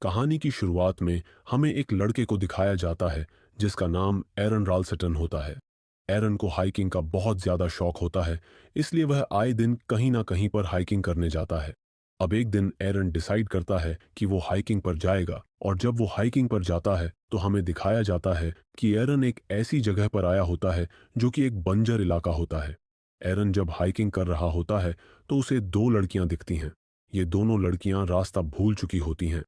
कहानी की शुरुआत में हमें एक लड़के को दिखाया जाता है जिसका नाम एरन राल्सटन होता है। एरन को हाइकिंग का बहुत ज़्यादा शौक होता है, इसलिए वह आए दिन कहीं ना कहीं पर हाइकिंग करने जाता है। अब एक दिन एरन डिसाइड करता है कि वो हाइकिंग पर जाएगा, और जब वो हाइकिंग पर जाता है तो हमें दिखाया जाता है कि एरन एक ऐसी जगह पर आया होता है जो कि एक बंजर इलाका होता है। एरन जब हाइकिंग कर रहा होता है तो उसे दो लड़कियां दिखती हैं। ये दोनों लड़कियां रास्ता भूल चुकी होती हैं।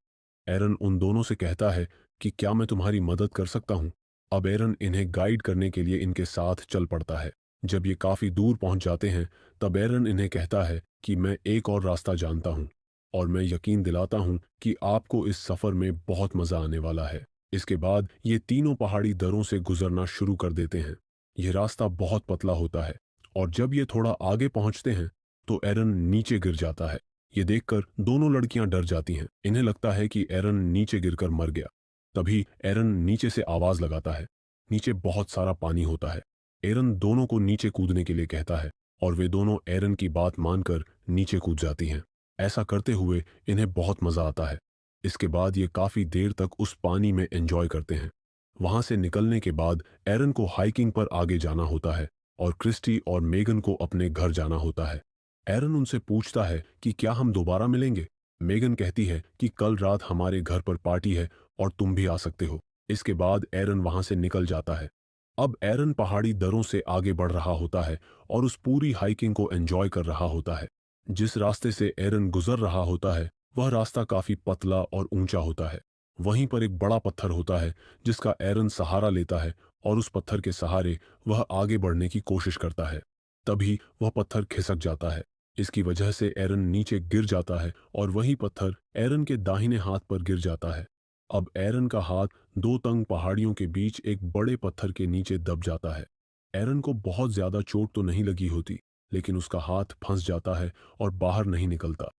एरन उन दोनों से कहता है कि क्या मैं तुम्हारी मदद कर सकता हूँ। अब एरन इन्हें गाइड करने के लिए इनके साथ चल पड़ता है। जब ये काफी दूर पहुंच जाते हैं तब एरन इन्हें कहता है कि मैं एक और रास्ता जानता हूँ, और मैं यकीन दिलाता हूँ कि आपको इस सफर में बहुत मजा आने वाला है। इसके बाद ये तीनों पहाड़ी दरों से गुजरना शुरू कर देते हैं। यह रास्ता बहुत पतला होता है, और जब ये थोड़ा आगे पहुंचते हैं तो एरन नीचे गिर जाता है। ये देखकर दोनों लड़कियां डर जाती हैं। इन्हें लगता है कि एरन नीचे गिरकर मर गया। तभी एरन नीचे से आवाज लगाता है। नीचे बहुत सारा पानी होता है। एरन दोनों को नीचे कूदने के लिए कहता है, और वे दोनों एरन की बात मानकर नीचे कूद जाती हैं। ऐसा करते हुए इन्हें बहुत मजा आता है। इसके बाद ये काफी देर तक उस पानी में एंजॉय करते हैं। वहां से निकलने के बाद एरन को हाइकिंग पर आगे जाना होता है, और क्रिस्टी और मेगन को अपने घर जाना होता है। एरन उनसे पूछता है कि क्या हम दोबारा मिलेंगे। मेगन कहती है कि कल रात हमारे घर पर पार्टी है और तुम भी आ सकते हो। इसके बाद एरन वहां से निकल जाता है। अब एरन पहाड़ी दरों से आगे बढ़ रहा होता है और उस पूरी हाइकिंग को एंजॉय कर रहा होता है। जिस रास्ते से एरन गुजर रहा होता है वह रास्ता काफी पतला और ऊंचा होता है। वहीं पर एक बड़ा पत्थर होता है जिसका एरन सहारा लेता है, और उस पत्थर के सहारे वह आगे बढ़ने की कोशिश करता है। तभी वह पत्थर खिसक जाता है। इसकी वजह से एरन नीचे गिर जाता है, और वही पत्थर एरन के दाहिने हाथ पर गिर जाता है। अब एरन का हाथ दो तंग पहाड़ियों के बीच एक बड़े पत्थर के नीचे दब जाता है। एरन को बहुत ज्यादा चोट तो नहीं लगी होती, लेकिन उसका हाथ फंस जाता है और बाहर नहीं निकलता।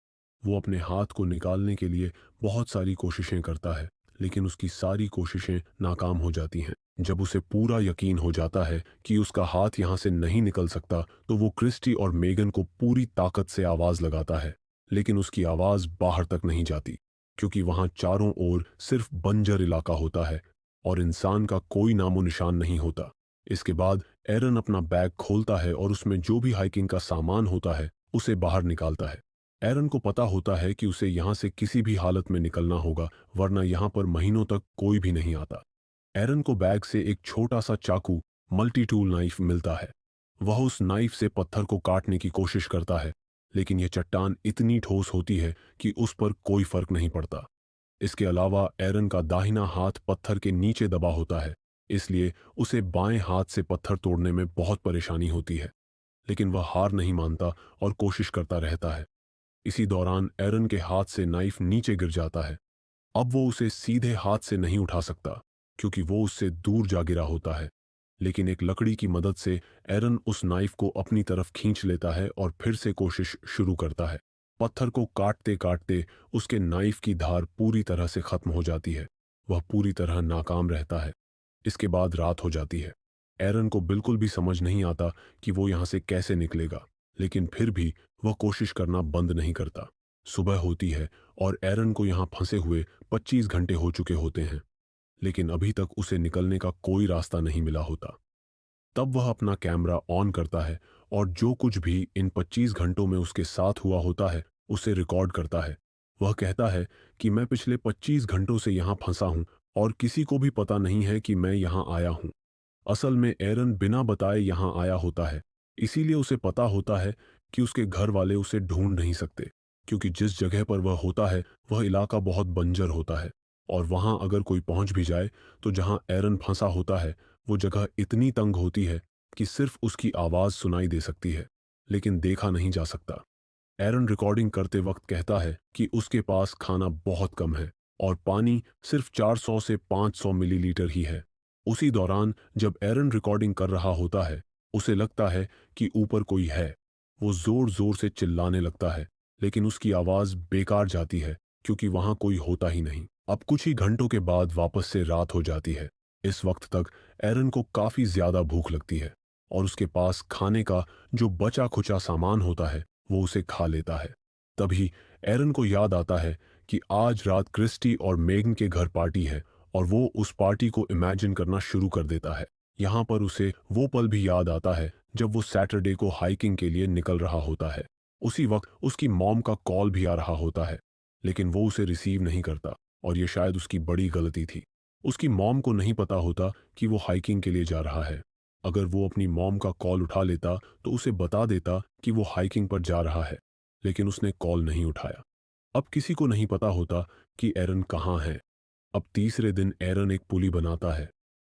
वो अपने हाथ को निकालने के लिए बहुत सारी कोशिशें करता है, लेकिन उसकी सारी कोशिशें नाकाम हो जाती हैं। जब उसे पूरा यकीन हो जाता है कि उसका हाथ यहाँ से नहीं निकल सकता, तो वो क्रिस्टी और मेगन को पूरी ताकत से आवाज लगाता है। लेकिन उसकी आवाज बाहर तक नहीं जाती, क्योंकि वहां चारों ओर सिर्फ बंजर इलाका होता है और इंसान का कोई नामो निशान नहीं होता। इसके बाद एरन अपना बैग खोलता है और उसमें जो भी हाइकिंग का सामान होता है उसे बाहर निकालता है। एरन को पता होता है कि उसे यहाँ से किसी भी हालत में निकलना होगा, वरना यहाँ पर महीनों तक कोई भी नहीं आता। एरन को बैग से एक छोटा सा चाकू, मल्टी टूल नाइफ मिलता है। वह उस नाइफ से पत्थर को काटने की कोशिश करता है, लेकिन यह चट्टान इतनी ठोस होती है कि उस पर कोई फर्क नहीं पड़ता। इसके अलावा एरन का दाहिना हाथ पत्थर के नीचे दबा होता है, इसलिए उसे बाएं हाथ से पत्थर तोड़ने में बहुत परेशानी होती है। लेकिन वह हार नहीं मानता और कोशिश करता रहता है। इसी दौरान एरन के हाथ से नाइफ नीचे गिर जाता है। अब वो उसे सीधे हाथ से नहीं उठा सकता, क्योंकि वो उससे दूर जा गिरा होता है। लेकिन एक लकड़ी की मदद से एरन उस नाइफ को अपनी तरफ खींच लेता है और फिर से कोशिश शुरू करता है। पत्थर को काटते काटते उसके नाइफ की धार पूरी तरह से खत्म हो जाती है। वह पूरी तरह नाकाम रहता है। इसके बाद रात हो जाती है। एरन को बिल्कुल भी समझ नहीं आता कि वो यहाँ से कैसे निकलेगा, लेकिन फिर भी वह कोशिश करना बंद नहीं करता। सुबह होती है और एरन को यहाँ फंसे हुए 25 घंटे हो चुके होते हैं, लेकिन अभी तक उसे निकलने का कोई रास्ता नहीं मिला होता। तब वह अपना कैमरा ऑन करता है और जो कुछ भी इन 25 घंटों में उसके साथ हुआ होता है उसे रिकॉर्ड करता है। वह कहता है कि मैं पिछले 25 घंटों से यहाँ फंसा हूँ और किसी को भी पता नहीं है कि मैं यहाँ आया हूँ। असल में एरन बिना बताए यहाँ आया होता है, इसीलिए उसे पता होता है कि उसके घर वाले उसे ढूंढ नहीं सकते, क्योंकि जिस जगह पर वह होता है वह इलाका बहुत बंजर होता है, और वहां अगर कोई पहुंच भी जाए तो जहां एरन फंसा होता है वो जगह इतनी तंग होती है कि सिर्फ उसकी आवाज सुनाई दे सकती है, लेकिन देखा नहीं जा सकता। एरन रिकॉर्डिंग करते वक्त कहता है कि उसके पास खाना बहुत कम है और पानी सिर्फ 400 से 500 मिलीलीटर ही है। उसी दौरान जब एरन रिकॉर्डिंग कर रहा होता है उसे लगता है कि ऊपर कोई है। वो जोर जोर से चिल्लाने लगता है, लेकिन उसकी आवाज बेकार जाती है क्योंकि वहां कोई होता ही नहीं। अब कुछ ही घंटों के बाद वापस से रात हो जाती है। इस वक्त तक एरन को काफी ज्यादा भूख लगती है और उसके पास खाने का जो बचा खुचा सामान होता है वो उसे खा लेता है। तभी एरन को याद आता है कि आज रात क्रिस्टी और मेगन के घर पार्टी है और वो उस पार्टी को इमेजिन करना शुरू कर देता है। यहाँ पर उसे वो पल भी याद आता है जब वो सैटरडे को हाइकिंग के लिए निकल रहा होता है। उसी वक्त उसकी मॉम का कॉल भी आ रहा होता है, लेकिन वो उसे रिसीव नहीं करता और ये शायद उसकी बड़ी गलती थी। उसकी मॉम को नहीं पता होता कि वो हाइकिंग के लिए जा रहा है। अगर वो अपनी मॉम का कॉल उठा लेता तो उसे बता देता कि वो हाइकिंग पर जा रहा है, लेकिन उसने कॉल नहीं उठाया। अब किसी को नहीं पता होता कि एरन कहाँ है। अब तीसरे दिन एरन एक पुली बनाता है।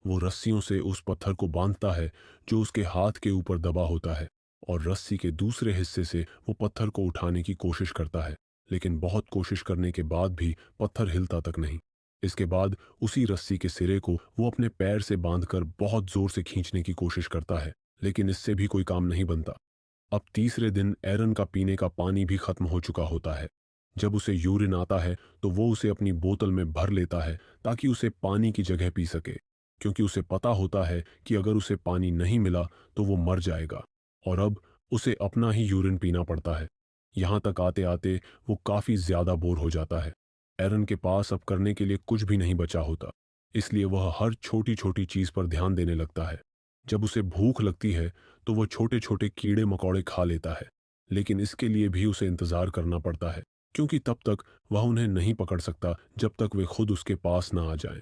वो रस्सियों से उस पत्थर को बांधता है जो उसके हाथ के ऊपर दबा होता है, और रस्सी के दूसरे हिस्से से वो पत्थर को उठाने की कोशिश करता है, लेकिन बहुत कोशिश करने के बाद भी पत्थर हिलता तक नहीं। इसके बाद उसी रस्सी के सिरे को वो अपने पैर से बांधकर बहुत जोर से खींचने की कोशिश करता है, लेकिन इससे भी कोई काम नहीं बनता। अब तीसरे दिन एरन का पीने का पानी भी खत्म हो चुका होता है। जब उसे यूरिन आता है तो वो उसे अपनी बोतल में भर लेता है ताकि उसे पानी की जगह पी सके, क्योंकि उसे पता होता है कि अगर उसे पानी नहीं मिला तो वो मर जाएगा, और अब उसे अपना ही यूरिन पीना पड़ता है। यहाँ तक आते आते वो काफ़ी ज़्यादा बोर हो जाता है। एरन के पास अब करने के लिए कुछ भी नहीं बचा होता, इसलिए वह हर छोटी छोटी चीज़ पर ध्यान देने लगता है। जब उसे भूख लगती है तो वो छोटे छोटे कीड़े मकोड़े खा लेता है, लेकिन इसके लिए भी उसे इंतज़ार करना पड़ता है, क्योंकि तब तक वह उन्हें नहीं पकड़ सकता जब तक वे खुद उसके पास ना आ जाएं।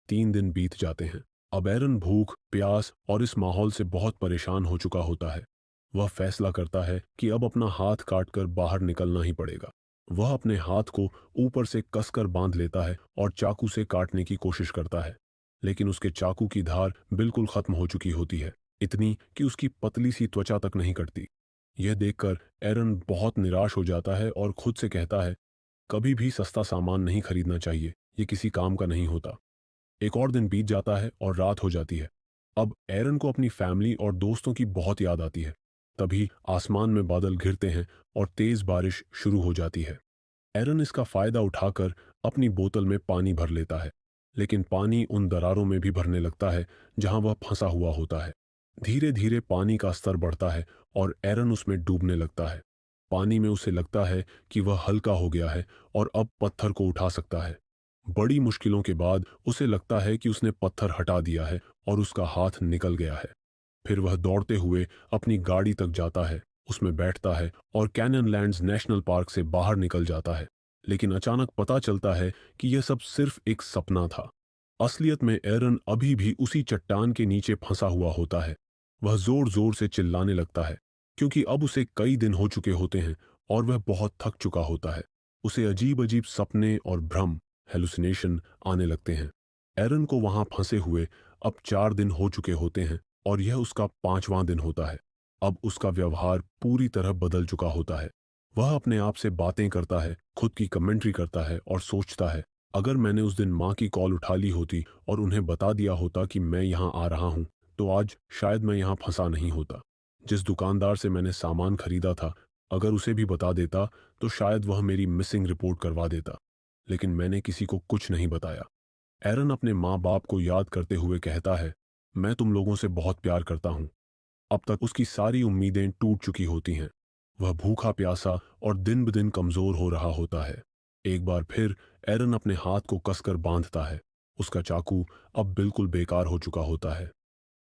3 दिन बीत जाते हैं। अब एरन भूख, प्यास और इस माहौल से बहुत परेशान हो चुका होता है। वह फैसला करता है कि अब अपना हाथ काटकर बाहर निकलना ही पड़ेगा। वह अपने हाथ को ऊपर से कसकर बांध लेता है और चाकू से काटने की कोशिश करता है, लेकिन उसके चाकू की धार बिल्कुल खत्म हो चुकी होती है, इतनी कि उसकी पतली सी त्वचा तक नहीं कटती। यह देखकर एरन बहुत निराश हो जाता है और खुद से कहता है, कभी भी सस्ता सामान नहीं खरीदना चाहिए, ये किसी काम का नहीं होता। एक और दिन बीत जाता है और रात हो जाती है। अब एरन को अपनी फैमिली और दोस्तों की बहुत याद आती है। तभी आसमान में बादल घिरते हैं और तेज बारिश शुरू हो जाती है। एरन इसका फायदा उठाकर अपनी बोतल में पानी भर लेता है, लेकिन पानी उन दरारों में भी भरने लगता है जहां वह फंसा हुआ होता है। धीरे धीरे पानी का स्तर बढ़ता है और एरन उसमें डूबने लगता है। पानी में उसे लगता है कि वह हल्का हो गया है और अब पत्थर को उठा सकता है। बड़ी मुश्किलों के बाद उसे लगता है कि उसने पत्थर हटा दिया है और उसका हाथ निकल गया है। फिर वह दौड़ते हुए अपनी गाड़ी तक जाता है, उसमें बैठता है और कैननलैंड्स नेशनल पार्क से बाहर निकल जाता है। लेकिन अचानक पता चलता है कि यह सब सिर्फ एक सपना था। असलियत में एरन अभी भी उसी चट्टान के नीचे फंसा हुआ होता है। वह जोर जोर से चिल्लाने लगता है, क्योंकि अब उसे कई दिन हो चुके होते हैं और वह बहुत थक चुका होता है। उसे अजीब अजीब सपने और भ्रम, हेलुसिनेशन आने लगते हैं। एरन को वहां फंसे हुए अब 4 दिन हो चुके होते हैं और यह उसका 5वां दिन होता है। अब उसका व्यवहार पूरी तरह बदल चुका होता है। वह अपने आप से बातें करता है, खुद की कमेंट्री करता है और सोचता है, अगर मैंने उस दिन माँ की कॉल उठा ली होती और उन्हें बता दिया होता कि मैं यहाँ आ रहा हूँ, तो आज शायद मैं यहाँ फंसा नहीं होता। जिस दुकानदार से मैंने सामान खरीदा था, अगर उसे भी बता देता तो शायद वह मेरी मिसिंग रिपोर्ट करवा देता, लेकिन मैंने किसी को कुछ नहीं बताया। एरन अपने माँ बाप को याद करते हुए कहता है, मैं तुम लोगों से बहुत प्यार करता हूँ। अब तक उसकी सारी उम्मीदें टूट चुकी होती हैं। वह भूखा प्यासा और दिन ब दिन कमजोर हो रहा होता है। एक बार फिर एरन अपने हाथ को कसकर बांधता है। उसका चाकू अब बिल्कुल बेकार हो चुका होता है।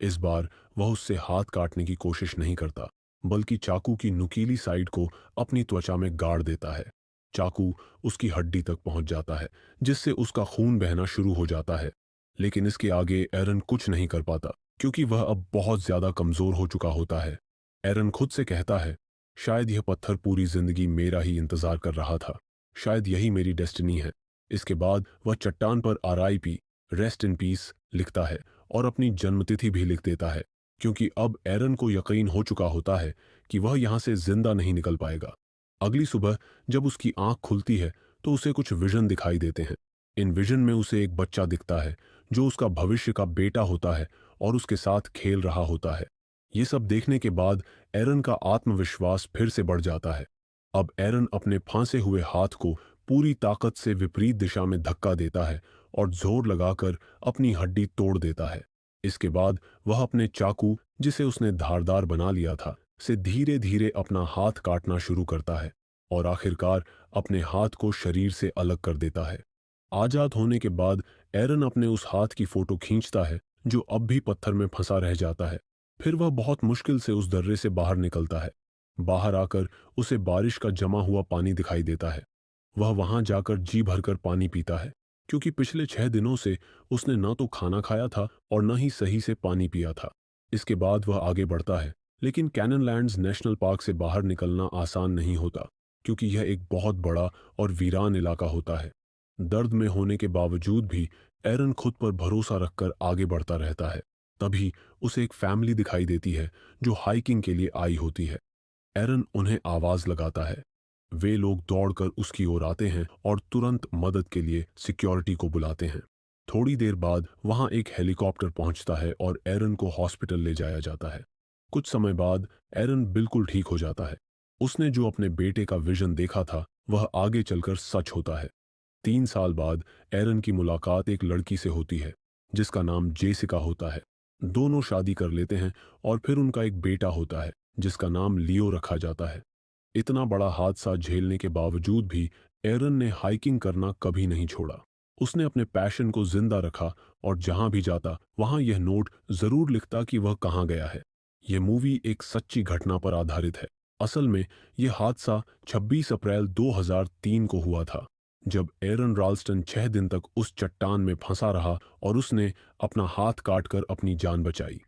इस बार वह उससे हाथ काटने की कोशिश नहीं करता, बल्कि चाकू की नुकीली साइड को अपनी त्वचा में गाड़ देता है। चाकू उसकी हड्डी तक पहुंच जाता है, जिससे उसका खून बहना शुरू हो जाता है। लेकिन इसके आगे एरन कुछ नहीं कर पाता, क्योंकि वह अब बहुत ज्यादा कमजोर हो चुका होता है। एरन खुद से कहता है, शायद यह पत्थर पूरी जिंदगी मेरा ही इंतजार कर रहा था। शायद यही मेरी डेस्टिनी है। इसके बाद वह चट्टान पर RIP, रेस्ट इन पीस लिखता है और अपनी जन्मतिथि भी लिख देता है, क्योंकि अब एरन को यकीन हो चुका होता है कि वह यहाँ से जिंदा नहीं निकल पाएगा। अगली सुबह जब उसकी आंख खुलती है तो उसे कुछ विजन दिखाई देते हैं। इन विजन में उसे एक बच्चा दिखता है जो उसका भविष्य का बेटा होता है और उसके साथ खेल रहा होता है। ये सब देखने के बाद एरन का आत्मविश्वास फिर से बढ़ जाता है। अब एरन अपने फांसे हुए हाथ को पूरी ताकत से विपरीत दिशा में धक्का देता है और जोर लगाकर अपनी हड्डी तोड़ देता है। इसके बाद वह अपने चाकू, जिसे उसने धारदार बना लिया था, से धीरे धीरे अपना हाथ काटना शुरू करता है और आखिरकार अपने हाथ को शरीर से अलग कर देता है। आजाद होने के बाद एरन अपने उस हाथ की फोटो खींचता है जो अब भी पत्थर में फंसा रह जाता है। फिर वह बहुत मुश्किल से उस दर्रे से बाहर निकलता है। बाहर आकर उसे बारिश का जमा हुआ पानी दिखाई देता है। वह वहां जाकर जी भरकर पानी पीता है, क्योंकि पिछले 6 दिनों से उसने न तो खाना खाया था और न ही सही से पानी पिया था। इसके बाद वह आगे बढ़ता है, लेकिन कैननलैंड्स नेशनल पार्क से बाहर निकलना आसान नहीं होता, क्योंकि यह एक बहुत बड़ा और वीरान इलाका होता है। दर्द में होने के बावजूद भी एरन खुद पर भरोसा रखकर आगे बढ़ता रहता है। तभी उसे एक फैमिली दिखाई देती है जो हाइकिंग के लिए आई होती है। एरन उन्हें आवाज लगाता है। वे लोग दौड़कर उसकी ओर आते हैं और तुरंत मदद के लिए सिक्योरिटी को बुलाते हैं। थोड़ी देर बाद वहां एक हेलीकॉप्टर पहुंचता है और एरन को हॉस्पिटल ले जाया जाता है। कुछ समय बाद एरन बिल्कुल ठीक हो जाता है। उसने जो अपने बेटे का विजन देखा था वह आगे चलकर सच होता है। 3 साल बाद एरन की मुलाकात एक लड़की से होती है जिसका नाम जेसिका होता है। दोनों शादी कर लेते हैं और फिर उनका एक बेटा होता है जिसका नाम लियो रखा जाता है। इतना बड़ा हादसा झेलने के बावजूद भी एरन ने हाइकिंग करना कभी नहीं छोड़ा। उसने अपने पैशन को जिंदा रखा और जहां भी जाता वहां यह नोट जरूर लिखता कि वह कहां गया है। यह मूवी एक सच्ची घटना पर आधारित है। असल में यह हादसा 26 अप्रैल 2003 को हुआ था, जब एरन राल्स्टन 6 दिन तक उस चट्टान में फंसा रहा और उसने अपना हाथ काटकर अपनी जान बचाई।